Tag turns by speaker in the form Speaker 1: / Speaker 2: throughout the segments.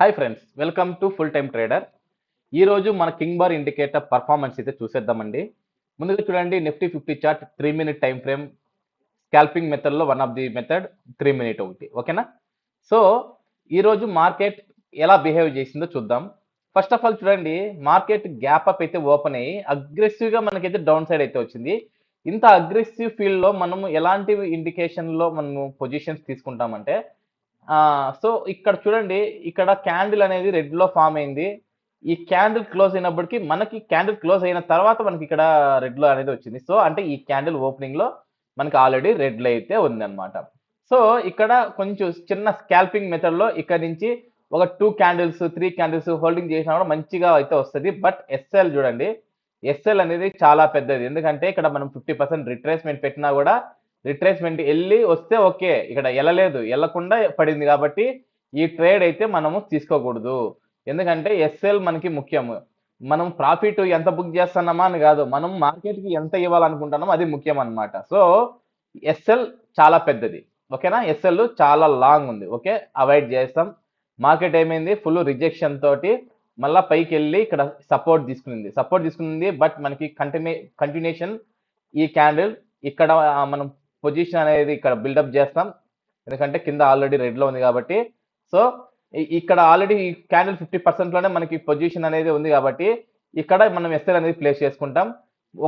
Speaker 1: Hi friends, welcome to full time trader. ఈ రోజు మన కింగ్ బార్ ఇండికేటర్ పర్ఫార్మెన్స్ అయితే చూసేద్దామండి. ముందుగా చూడండి, Nifty 50 chart 3 minute time frame scalping మెథడ్లో one of the method 3 minute ఒకటి. ఓకేనా? సో ఈ రోజు మార్కెట్ ఎలా బిహేవ్ చేసిందో చూద్దాం. ఫస్ట్ ఆఫ్ ఆల్ చూడండి, మార్కెట్ గ్యాప్ అప్ అయితే ఓపెన్ అయ్యి అగ్రెసివ్గా మనకైతే డౌన్ సైడ్ అయితే వచ్చింది. ఇంత అగ్రెసివ్ ఫీల్డ్లో మనము ఎలాంటి ఇండికేషన్లో మనము పొజిషన్స్ తీసుకుంటామంటే సో ఇక్కడ చూడండి, ఇక్కడ క్యాండిల్ అనేది రెడ్ లో ఫామ్ అయింది. ఈ క్యాండిల్ క్లోజ్ అయినప్పటికీ మనకి క్యాండిల్ క్లోజ్ అయిన తర్వాత మనకి ఇక్కడ రెడ్ లో అనేది వచ్చింది. సో అంటే ఈ క్యాండిల్ ఓపెనింగ్ లో మనకి ఆల్రెడీ రెడ్ లో అయితే ఉందన్నమాట. సో ఇక్కడ కొంచెం చిన్న స్కాల్పింగ్ మెథడ్ లో ఇక్కడ నుంచి ఒక 2 క్యాండిల్స్ 3 క్యాండిల్స్ హోల్డింగ్ చేసినా కూడా మంచిగా అయితే వస్తుంది. బట్ ఎస్ఎల్ చూడండి, ఎస్ఎల్ అనేది చాలా పెద్దది. ఎందుకంటే ఇక్కడ మనం 50% రిట్రేస్మెంట్ పెట్టినా కూడా రిట్రేస్మెంట్ వెళ్ళి వస్తే ఓకే, ఇక్కడ వెళ్ళలేదు, వెళ్ళకుండా పడింది కాబట్టి ఈ ట్రేడ్ అయితే మనము తీసుకోకూడదు. ఎందుకంటే ఎస్ఎల్ మనకి ముఖ్యము. మనం ప్రాఫిట్ ఎంత బుక్ చేస్తున్నామా అని కాదు, మనం మార్కెట్కి ఎంత ఇవ్వాలనుకుంటున్నామో అది ముఖ్యం అన్నమాట. సో ఎస్ఎల్ చాలా పెద్దది. ఓకేనా? ఎస్ఎల్ చాలా లాంగ్ ఉంది. ఓకే, అవాయిడ్ చేస్తాం. మార్కెట్ ఏమైంది, ఫుల్ రిజెక్షన్ తోటి మళ్ళా పైకి వెళ్ళి ఇక్కడ సపోర్ట్ తీసుకునింది. బట్ మనకి కంటిన్యూషన్ ఈ క్యాండిల్ ఇక్కడ మనం పొజిషన్ అనేది ఇక్కడ బిల్డప్ చేస్తాం. ఎందుకంటే కింద ఆల్రెడీ రెడ్ లో ఉంది కాబట్టి. సో ఇక్కడ ఆల్రెడీ ఈ క్యాండిల్ 50% లోనే మనకి పొజిషన్ అనేది ఉంది కాబట్టి ఇక్కడ మనం ఎస్ఎల్ అనేది ప్లేస్ చేసుకుంటాం.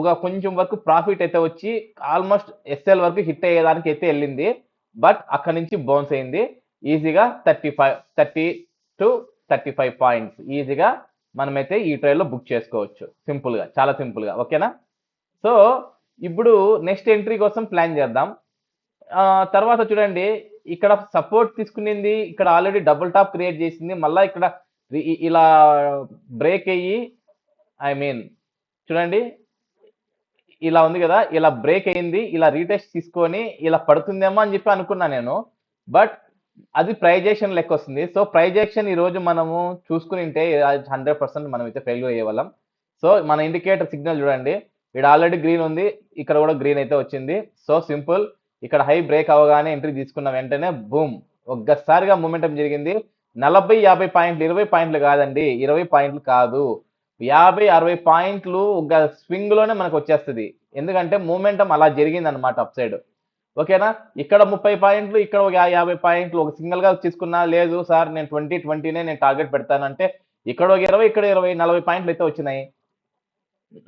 Speaker 1: ఒక కొంచెం వరకు ప్రాఫిట్ అయితే వచ్చి ఆల్మోస్ట్ ఎస్ఎల్ వరకు హిట్ అయ్యేదానికి అయితే వెళ్ళింది. బట్ అక్కడ నుంచి బౌన్స్ అయింది. ఈజీగా 30 to 35 పాయింట్స్ ఈజీగా మనమైతే ఈ ట్రేడ్ లో బుక్ చేసుకోవచ్చు. సింపుల్ గా, చాలా సింపుల్ గా. ఓకేనా? సో ఇప్పుడు నెక్స్ట్ ఎంట్రీ కోసం ప్లాన్ చేద్దాం. తర్వాత చూడండి, ఇక్కడ సపోర్ట్ తీసుకునింది, ఇక్కడ ఆల్రెడీ డబుల్ టాప్ క్రియేట్ చేసింది. మళ్ళీ ఇక్కడ ఇలా బ్రేక్ అయ్యి, ఐ మీన్ చూడండి ఇలా ఉంది కదా, ఇలా బ్రేక్ అయింది. ఇలా రీటెస్ట్ తీసుకొని ఇలా పడుతుందేమో అని చెప్పి అనుకున్నా నేను. బట్ అది ప్రైజేషన్ లెక్క వస్తుంది. సో ప్రైజేషన్ ఈ రోజు మనము చూసుకునింటే 100% మనం అయితే ఫెయిల్యూర్ అయ్యేవాళ్ళం. సో మన ఇండికేటర్ సిగ్నల్ చూడండి, ఇక్కడ ఆల్రెడీ గ్రీన్ ఉంది, ఇక్కడ కూడా గ్రీన్ అయితే వచ్చింది. సో సింపుల్, ఇక్కడ హై బ్రేక్ అవగానే ఎంట్రీ తీసుకున్న వెంటనే బూమ్, ఒక్కసారిగా మూమెంటం జరిగింది. 40-50 పాయింట్లు, 20 పాయింట్లు కాదండి, 20 పాయింట్లు కాదు, 50-60 పాయింట్లు ఒక స్వింగ్ లోనే మనకు వచ్చేస్తుంది. ఎందుకంటే మూమెంటం అలా జరిగింది అనమాట అప్ సైడ్. ఓకేనా? ఇక్కడ 30 పాయింట్లు, ఇక్కడ ఒక 50 పాయింట్లు ఒక సింగిల్ గా తీసుకున్నా. లేదు సార్, నేను 20-20నే నేను టార్గెట్ పెడతానంటే ఇక్కడ ఒక 20, ఇక్కడ 20, 40 పాయింట్లు అయితే వచ్చినాయి.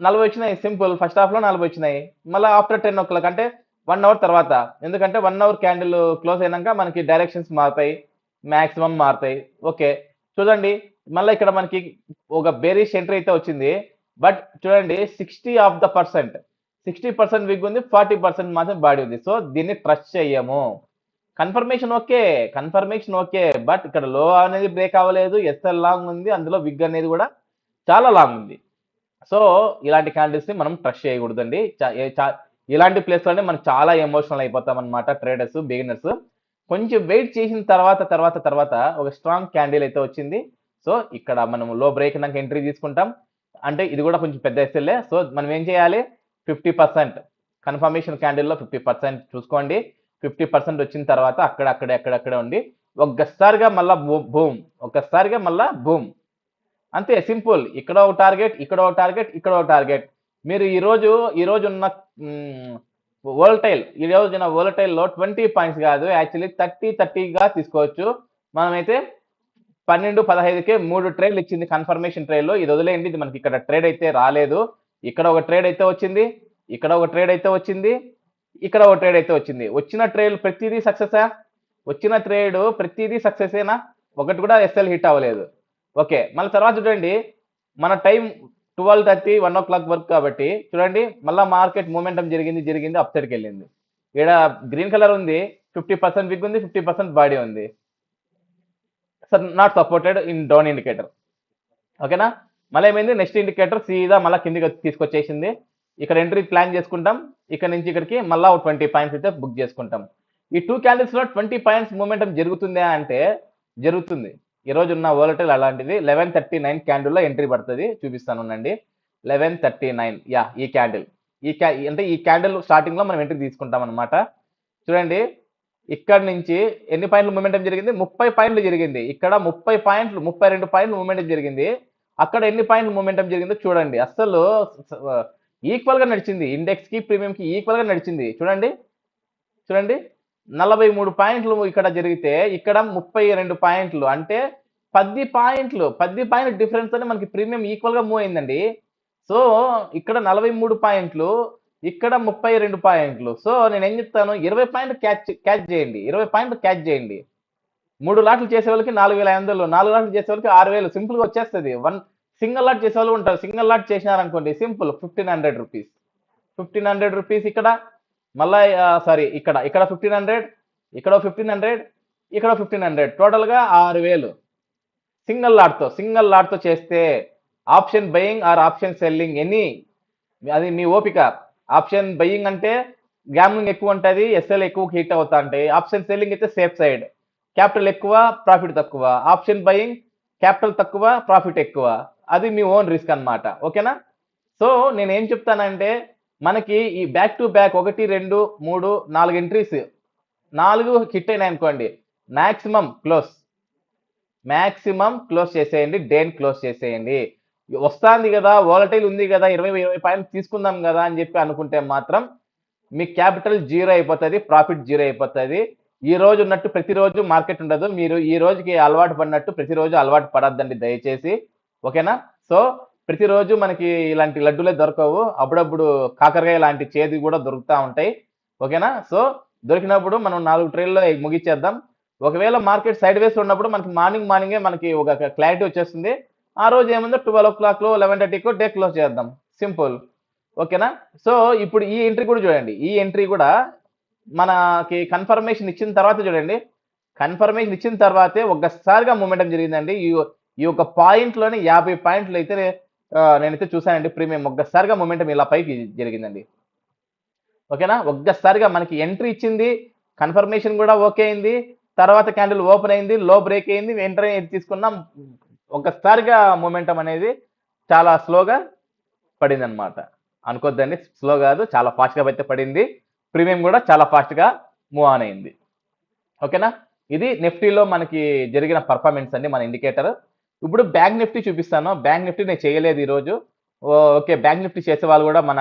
Speaker 1: 40 వచ్చినాయి. సింపుల్, ఫస్ట్ హాఫ్ లో 40 వచ్చినాయి. మళ్ళీ ఆఫ్టర్ 10 o'clock అంటే 1 అవర్ తర్వాత, ఎందుకంటే 1 అవర్ క్యాండిల్ క్లోజ్ అయినాక మనకి డైరెక్షన్స్ మారుతాయి, మాక్సిమం మారుతాయి. ఓకే, చూడండి మళ్ళీ ఇక్కడ మనకి ఒక బేరిష్ ఎంట్రీ అయితే వచ్చింది. బట్ చూడండి, 60% విగ్ ఉంది, 40% మాత్రం బాడీ ఉంది. సో దీన్ని ట్రస్ట్ చెయ్యము. కన్ఫర్మేషన్ ఓకే, బట్ ఇక్కడ లో అనేది బ్రేక్ అవ్వలేదు, ఎస్ఎల్ లాంగ్ ఉంది, అందులో విగ్ అనేది కూడా చాలా లాంగ్ ఉంది. సో ఇలాంటి క్యాండిల్స్ ని మనం ట్రస్ట్ చేయకూడదండి. ఇలాంటి ప్లేస్ లోనే మనం చాలా ఎమోషనల్ అయిపోతాం అనమాట ట్రేడర్స్, బిగినర్స్. కొంచెం వెయిట్ చేసిన తర్వాత ఒక స్ట్రాంగ్ క్యాండిల్ అయితే వచ్చింది. సో ఇక్కడ మనం లో బ్రేక్ నాకు ఎంట్రీ తీసుకుంటాం. అంటే ఇది కూడా కొంచెం పెద్ద ఎస్ఎల్ఏ. సో మనం ఏం చేయాలి, 50% కన్ఫర్మేషన్ క్యాండిల్లో 50% చూసుకోండి. 50% వచ్చిన తర్వాత అక్కడే ఉండి ఒక్కసారిగా మళ్ళా బూమ్, ఒక్కసారిగా మళ్ళా బూమ్, అంతే సింపుల్. ఇక్కడ ఒక టార్గెట్, ఇక్కడ ఒక టార్గెట్, ఇక్కడ ఒక టార్గెట్. మీరు ఈ రోజు ఉన్న ఈ రోజున వోలటైల్లో 20 పాయింట్స్ కాదు, యాక్చువల్లీ 30-30గా తీసుకోవచ్చు. మనమైతే 12-15కే 3 ట్రేడ్లు ఇచ్చింది కన్ఫర్మేషన్ ట్రేడ్లో. ఇది వదిలేయండి, ఇది మనకి ఇక్కడ ట్రేడ్ అయితే రాలేదు. ఇక్కడ ఒక ట్రేడ్ అయితే వచ్చింది, ఇక్కడ ఒక ట్రేడ్ అయితే వచ్చింది, ఇక్కడ ఒక ట్రేడ్ అయితే వచ్చింది. వచ్చిన ట్రేడ్ ప్రతిదీ సక్సెసా? వచ్చిన ట్రేడ్ ప్రతిదీ సక్సెసేనా? ఒకటి కూడా ఎస్ఎల్ హిట్ అవ్వలేదు. ఓకే, మళ్ళీ తర్వాత చూడండి, మన టైం 12:30, 1 o'clock వరకు కాబట్టి చూడండి, మళ్ళీ మార్కెట్ మూమెంటం జరిగింది, అప్ సైడ్కి వెళ్ళింది. ఇక్కడ గ్రీన్ కలర్ ఉంది, 50% విగ్ ఉంది, 50% బాడీ ఉంది. Not supported in down indicator. ఓకేనా? మళ్ళీ ఏమైంది, నెక్స్ట్ ఇండికేటర్ సీదా మళ్ళీ కిందికి తీసుకొచ్చేసింది. ఇక్కడ ఎంట్రీ ప్లాన్ చేసుకుంటాం, ఇక్కడ నుంచి ఇక్కడికి మళ్ళీ 20 పాయింట్స్ అయితే బుక్ చేసుకుంటాం. ఈ 2 క్యాండిల్స్ లో 20 పాయింట్స్ మూమెంటం జరుగుతుందా అంటే జరుగుతుంది. ఈ రోజు ఉన్న వోలటైల్ అలాంటిది. 11:39 క్యాండిల్లో ఎంట్రీ పడుతుంది, చూపిస్తాను ఉండండి. 11:39, యా ఈ క్యాండిల్, అంటే ఈ క్యాండిల్ స్టార్టింగ్ లో మనం ఎంట్రీ తీసుకుంటాం అనమాట. చూడండి, ఇక్కడ నుంచి ఎన్ని పాయింట్లు మూమెంటం జరిగింది? 30 పాయింట్లు జరిగింది. ఇక్కడ 30 పాయింట్లు 32 పాయింట్లు మూమెంటం జరిగింది. అక్కడ ఎన్ని పాయింట్లు మూమెంటం జరిగిందో చూడండి. అస్సలు ఈక్వల్ గా నడిచింది. ఇండెక్స్ కి ప్రీమియం కి ఈక్వల్ గా నడిచింది. చూడండి చూడండి 43 పాయింట్లు ఇక్కడ జరిగితే ఇక్కడ 32 పాయింట్లు, అంటే 10 పాయింట్లు డిఫరెన్స్ అని మనకి ప్రీమియం ఈక్వల్ గా మూవ్ అయిందండి. సో ఇక్కడ 43 పాయింట్లు, ఇక్కడ 32 పాయింట్లు. సో నేను ఏం చెప్తాను, 20 పాయింట్లు క్యాచ్ చేయండి. 20 పాయింట్లు క్యాచ్ చేయండి. 3 లాట్లు చేసే వాళ్ళకి 4,500, 4 లాట్లు చేసే వాళ్ళకి 6,000 సింపుల్ గా వచ్చేస్తుంది. సింగిల్ లాట్ చేసే వాళ్ళు ఉంటారు. సింగిల్ లాట్ చేసినారనుకోండి సింపుల్ 1,500 రూపీస్. 1,500 రూపీస్ ఇక్కడ, మళ్ళా సారీ ఇక్కడ 1,500, ఇక్కడ 1,500, ఇక్కడ 1,500, టోటల్ గా 6,000 సింగిల్ లాట్ తో చేస్తే. Option buying are option selling any, అది మీ ఓపిక. ఆప్షన్ బయింగ్ అంటే గ్యామ్లింగ్ ఎక్కువ ఉంటుంది, ఎస్ఎల్ ఎక్కువ హిట్ అవుతా ఉంటాయి. ఆప్షన్ సెల్లింగ్ అయితే సేఫ్ సైడ్, క్యాపిటల్ ఎక్కువ ప్రాఫిట్ తక్కువ. ఆప్షన్ బయింగ్ క్యాపిటల్ తక్కువ ప్రాఫిట్ ఎక్కువ, అది మీ ఓన్ రిస్క్ అన్నమాట. ఓకేనా? సో నేను ఏం చెప్తానంటే, మనకి ఈ back to back 1 2 3 4 entries 4 hit అయినాయి అనుకోండి, మ్యాక్సిమం క్లోజ్ చేసేయండి. డేన్ క్లోజ్ చేసేయండి. వస్తుంది కదా, వాలటైల్ ఉంది కదా, 20 పాయింట్లు తీసుకుందాం కదా అని చెప్పి అనుకుంటే మాత్రం మీ క్యాపిటల్ జీరో అయిపోతుంది, ప్రాఫిట్ జీరో అయిపోతుంది. ఈ రోజు ఉన్నట్టు ప్రతిరోజు మార్కెట్ ఉండదు. మీరు ఈ రోజుకి అలవాటు పడినట్టు ప్రతిరోజు అలవాటు పడద్దండి దయచేసి. ఓకేనా? సో ప్రతిరోజు మనకి ఇలాంటి లడ్డూలే దొరకవు, అప్పుడప్పుడు కాకరకాయ లాంటి చేతి కూడా దొరుకుతూ ఉంటాయి. ఓకేనా? సో దొరికినప్పుడు మనం 4 ట్రేల్లో ముగించేద్దాం. ఒకవేళ మార్కెట్ సైడ్ వేస్ ఉన్నప్పుడు మనకి మార్నింగే మనకి ఒక క్లారిటీ వచ్చేస్తుంది. ఆ రోజు ఏముందో 12 o'clock 11:30 డే క్లోజ్ చేద్దాం, సింపుల్. ఓకేనా? సో ఇప్పుడు ఈ ఎంట్రీ కూడా చూడండి. ఈ ఎంట్రీ కూడా మనకి కన్ఫర్మేషన్ ఇచ్చిన తర్వాత చూడండి. కన్ఫర్మేషన్ ఇచ్చిన తర్వాతే ఒక్కసారిగా మూమెంటం జరిగిందండి. ఈ ఒక పాయింట్ లోనే 50 పాయింట్లు అయితే నేనైతే చూసానండి. ప్రీమియం ఒక్కసారిగా మూమెంటం ఇలా పైకి జరిగిందండి. ఓకేనా? ఒక్కసారిగా మనకి ఎంట్రీ ఇచ్చింది, కన్ఫర్మేషన్ కూడా ఓకే అయింది, తర్వాత క్యాండిల్ ఓపెన్ అయింది, లో బ్రేక్ అయింది, ఎంట్రీ తీసుకున్నాం. ఒక్కసారిగా మూమెంటం అనేది చాలా స్లోగా పడింది అనమాట. అనుకోద్దండి, స్లో కాదు, చాలా ఫాస్ట్ గా అయితే పడింది. ప్రీమియం కూడా చాలా ఫాస్ట్ గా మూవ్ ఆన్ అయింది. ఓకేనా? ఇది నిఫ్టీలో మనకి జరిగిన పర్ఫార్మెన్స్ అండి, మన ఇండికేటర్. ఇప్పుడు బ్యాంక్ నిఫ్టీ చూపిస్తాను. బ్యాంక్ నిఫ్టీ నేను చేయలేదు ఈరోజు. ఓకే, బ్యాంక్ నిఫ్టీ చేసే వాళ్ళు కూడా మన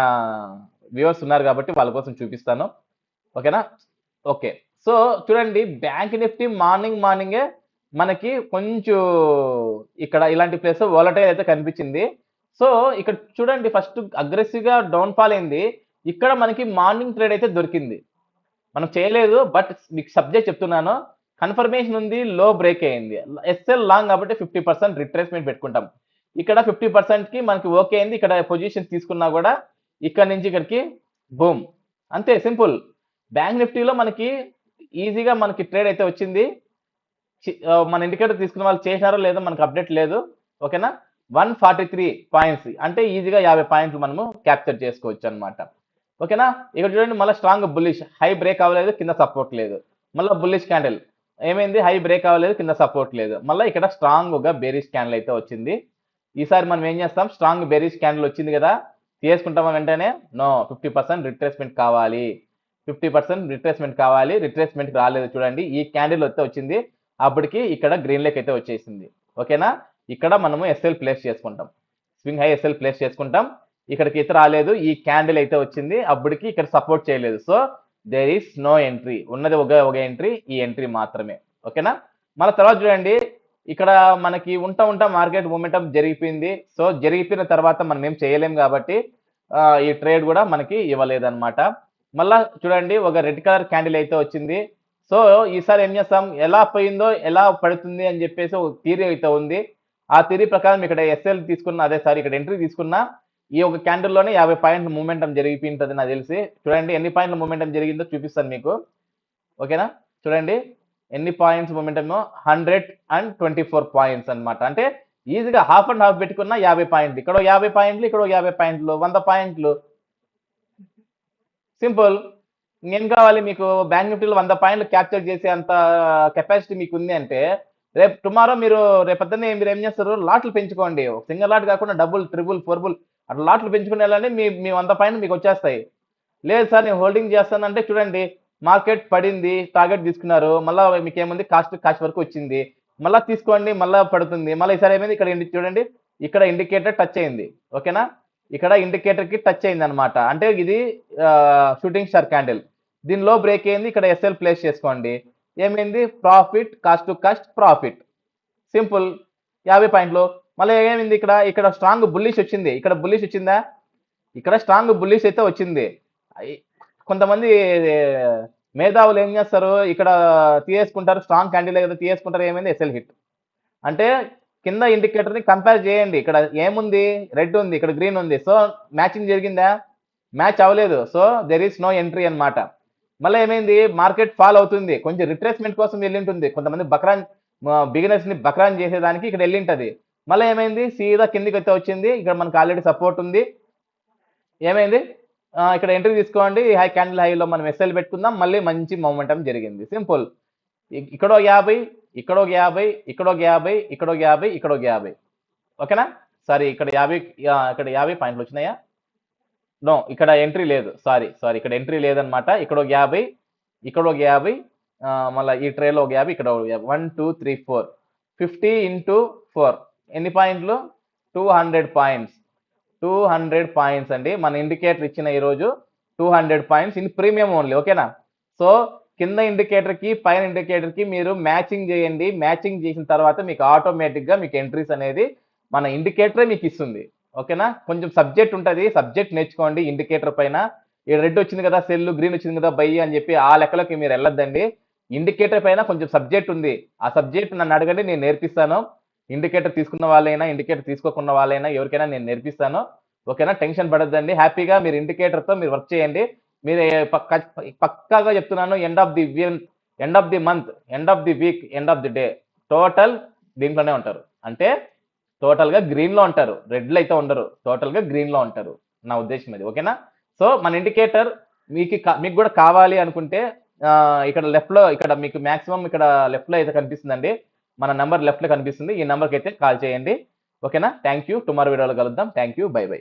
Speaker 1: వ్యూవర్స్ ఉన్నారు కాబట్టి వాళ్ళ కోసం చూపిస్తాను. ఓకేనా? ఓకే, సో చూడండి, బ్యాంక్ నిఫ్టీ మార్నింగే మనకి కొంచెం ఇక్కడ ఇలాంటి ప్లేస్ వాలటైల్ అయితే కనిపించింది. సో ఇక్కడ చూడండి, ఫస్ట్ అగ్రెసివ్ గా డౌన్ ఫాల్ అయింది. ఇక్కడ మనకి మార్నింగ్ ట్రేడ్ అయితే దొరికింది. మనం చేయలేదు, బట్ మీకు సబ్జెక్ట్ చెప్తున్నాను. కన్ఫర్మేషన్ ఉంది, లో బ్రేక్ అయింది. ఎస్ఎల్ లాంగ్ కాబట్టి 50% రిట్రేస్మెంట్ పెట్టుకుంటాం. ఇక్కడ 50% కి మనకి ఓకే అయింది. ఇక్కడ పొజిషన్ తీసుకున్నా కూడా ఇక్కడ నుంచి ఇక్కడికి బూమ్, అంతే సింపుల్. బ్యాంక్ నిఫ్టీలో మనకి ఈజీగా మనకి ట్రేడ్ అయితే వచ్చింది. మన ఇండికేటర్ తీసుకున్న వాళ్ళు చేసినారో లేదో మనకు అప్డేట్ లేదు. ఓకేనా? 143 పాయింట్స్ అంటే ఈజీగా 50 పాయింట్లు మనము క్యాప్చర్ చేసుకోవచ్చు అనమాట. ఓకేనా? ఇక్కడ చూడండి, మళ్ళీ స్ట్రాంగ్ బుల్లిష్, హై బ్రేక్ అవ్వలేదు, కింద సపోర్ట్ లేదు. మళ్ళీ బుల్లిష్ క్యాండిల్ ఏమైంది, హై బ్రేక్ అవ్వలేదు, కింద సపోర్ట్ లేదు. మళ్ళీ ఇక్కడ స్ట్రాంగ్ గా బేరిష్ క్యాండిల్ అయితే వచ్చింది. ఈసారి మనం ఏం చేస్తాం, స్ట్రాంగ్ బేరిష్ క్యాండిల్ వచ్చింది కదా, తీసుకుంటామా వెంటనే? నో, 50% రిట్రేస్మెంట్ కావాలి. 50% రిట్రేస్మెంట్ కావాలి. రిట్రేస్మెంట్ రాలేదు చూడండి, ఈ క్యాండిల్ అయితే వచ్చింది. అప్పటికి ఇక్కడ గ్రీన్ లెక్ అయితే వచ్చేసింది. ఓకేనా? ఇక్కడ మనము ఎస్ఎల్ ప్లేస్ చేసుకుంటాం, స్వింగ్ హై ఎస్ఎల్ ప్లేస్ చేసుకుంటాం. ఇక్కడికి అయితే రాలేదు, ఈ క్యాండిల్ అయితే వచ్చింది. అప్పటికి ఇక్కడ సపోర్ట్ చేయలేదు. So there is no entry, ఉన్నది ఒక ఎంట్రీ, ఈ ఎంట్రీ మాత్రమే. ఓకేనా? మళ్ళీ తర్వాత చూడండి, ఇక్కడ మనకి ఉంటా మార్కెట్ మూమెంటం జరిగిపోయింది. సో జరిగిపోయిన తర్వాత మనం ఏం చేయలేం కాబట్టి ఈ ట్రేడ్ కూడా మనకి ఇవ్వలేదన్నమాట. మళ్ళా చూడండి, ఒక రెడ్ కలర్ క్యాండిల్ అయితే వచ్చింది. సో ఈసారి ఏం చేస్తాం, ఎలా పోయిందో ఎలా పడుతుంది అని చెప్పేసి ఒక థియరీ అయితే ఉంది. ఆ థియరీ ప్రకారం ఇక్కడ ఎస్ఎల్ తీసుకున్న, ఇక్కడ ఎంట్రీ తీసుకున్నా, ఈ ఒక క్యాండిల్లోనే 50 పాయింట్ల మూమెంటం జరిగిపోయింటుంది నాకు తెలిసి. చూడండి ఎన్ని పాయింట్ల మూమెంటం జరిగిందో చూపిస్తాను మీకు. ఓకేనా? చూడండి ఎన్ని పాయింట్స్ మూమెంటమ్, 124 పాయింట్స్ అనమాట. అంటే ఈజీగా హాఫ్ అండ్ హాఫ్ పెట్టుకున్న 50 పాయింట్లు, ఇక్కడ 50 పాయింట్లు, ఇక్కడ 50 పాయింట్లు, 100 పాయింట్లు, సింపుల్. ఏం కావాలి మీకు? బ్యాంక్ నిఫ్టీలో 100 పాయింట్లు క్యాప్చర్ చేసే అంత కెపాసిటీ మీకు ఉంది అంటే, రేపు టుమారో మీరు రేపొద్దున్నే మీరు ఏం చేస్తారు, లాట్లు పెంచుకోండి. సింగిల్ లాట్ కాకుండా డబుల్, ట్రిపుల్, ఫోర్బుల్ అట్లా లాట్లు పెంచుకునే వెళ్ళండి, మీ 100 పాయింట్లు మీకు వచ్చేస్తాయి. లేదు సార్ నేను హోల్డింగ్ చేస్తానంటే చూడండి, మార్కెట్ పడింది, టార్గెట్ తీసుకున్నారు, మళ్ళీ మీకు ఏముంది కాస్ట్ వరకు వచ్చింది, మళ్ళీ తీసుకోండి, మళ్ళీ పడుతుంది, మళ్ళీ ఈసారి ఏమైంది ఇక్కడ చూడండి, ఇక్కడ ఇండికేటర్ టచ్ అయింది. ఓకేనా, ఇక్కడ ఇండికేటర్ కి టచ్ అయింది అనమాట. అంటే ఇది షూటింగ్ స్టార్ క్యాండిల్. దీనిలో బ్రేక్ అయింది, ఇక్కడ ఎస్ఎల్ ప్లేస్ చేసుకోండి. ఏమైంది, profit, cost to cost profit, simple. 50 పాయింట్లు. మళ్ళీ ఏమైంది, ఇక్కడ స్ట్రాంగ్ బుల్లిష్ వచ్చింది. ఇక్కడ బుల్లిష్ వచ్చిందా, ఇక్కడ స్ట్రాంగ్ బుల్లిష్ అయితే వచ్చింది. కొంతమంది మేధావులు ఏం చేస్తారు, ఇక్కడ తీసేసుకుంటారు, స్ట్రాంగ్ క్యాండిల్ కదా తీసేసుకుంటారు, ఏమైంది ఎస్ఎల్ హిట్. అంటే కింద ఇండికేటర్ ని కంపేర్ చేయండి. ఇక్కడ ఏముంది, రెడ్ ఉంది, ఇక్కడ గ్రీన్ ఉంది. సో మ్యాచింగ్ జరిగిందా, మ్యాచ్ అవ్వలేదు. So there is no entry అన్నమాట. మళ్ళీ ఏమైంది, మార్కెట్ ఫాల్ అవుతుంది, కొంచెం రిట్రేస్మెంట్ కోసం వెళ్ళింటుంది. కొంతమంది బక్రాన్ బిగినర్స్ ని బక్రాన్ చేసేదానికి ఇక్కడ వెళ్ళింటది. మళ్ళీ ఏమైంది, సీదా కిందికి అయితే వచ్చింది. ఇక్కడ మనకు ఆల్రెడీ సపోర్ట్ ఉంది. ఏమైంది, ఇక్కడ ఎంట్రీ తీసుకోండి, హై క్యాండిల్ హైలో మనం ఎస్ఎల్ పెట్టుకుందాం. మళ్ళీ మంచి మొమెంటం జరిగింది, సింపుల్. ఇక్కడ 50, ఇక్కడ 50, ఇక్కడ 50, ఇక్కడ 50, ఇక్కడ 50. ఓకేనా, సారీ ఇక్కడ 50 పాయింట్లు వచ్చినాయా, నో ఇక్కడ ఎంట్రీ లేదు, సారీ ఇక్కడ ఎంట్రీ లేదనమాట. ఇక్కడ 50, ఇక్కడ 50, మళ్ళీ ఈ ట్రేలో 50, ఇక్కడ 1 2 3 4 50 ఇంటూ 4 ఎన్ని పాయింట్లు, 200 పాయింట్స్. 200 పాయింట్స్ అండి మన ఇండికేటర్ ఇచ్చిన ఈరోజు 200 పాయింట్స్ ఇన్ ప్రీమియం ఓన్లీ. ఓకేనా, సో కింద ఇండికేటర్ కి పైన ఇండికేటర్ కి మీరు మ్యాచింగ్ చేయండి. మ్యాచింగ్ చేసిన తర్వాత మీకు ఆటోమేటిక్ గా మీకు ఎంట్రీస్ అనేది మన ఇండికేటరే మీకు ఇస్తుంది. ఓకేనా, కొంచెం సబ్జెక్ట్ ఉంటుంది, సబ్జెక్ట్ నేర్చుకోండి. ఇండికేటర్ పైన ఈ రెడ్ వచ్చింది కదా సెల్, గ్రీన్ వచ్చింది కదా బై అని చెప్పి ఆ లెక్కలోకి మీరు వెళ్ళొద్దండి. ఇండికేటర్ పైన కొంచెం సబ్జెక్ట్ ఉంది, ఆ సబ్జెక్ట్ నన్ను అడగండి, నేను నేర్పిస్తాను. ఇండికేటర్ తీసుకున్న వాళ్ళైనా ఇండికేటర్ తీసుకోకున్న వాళ్ళైనా ఎవరికైనా నేను నేర్పిస్తాను. ఓకేనా, టెన్షన్ పడద్దండి, హ్యాపీగా మీరు ఇండికేటర్ తో మీరు వర్క్ చేయండి. మీరు పక్కాగా చెప్తున్నాను, end of the month, end of the week, end of the day total దీంట్లోనే ఉంటారు. అంటే టోటల్ గా గ్రీన్ లో ఉంటారు, రెడ్ లో అయితే ఉండరు, టోటల్ గా గ్రీన్ లో ఉంటారు. నా ఉద్దేశం అది. ఓకేనా, సో మన ఇండికేటర్ మీకు కూడా కావాలి అనుకుంటే ఇక్కడ లెఫ్ట్ లో, ఇక్కడ మీకు మాక్సిమం ఇక్కడ లెఫ్ట్ లో అయితే కనిపిస్తుందండి, మన నెంబర్ లెఫ్ట్ లో కనిపిస్తుంది. ఈ నెంబర్కి అయితే కాల్ చేయండి. ఓకేనా, థ్యాంక్ యూ. టుమారో వీడియోలో కలుద్దాం. Thank you, by by.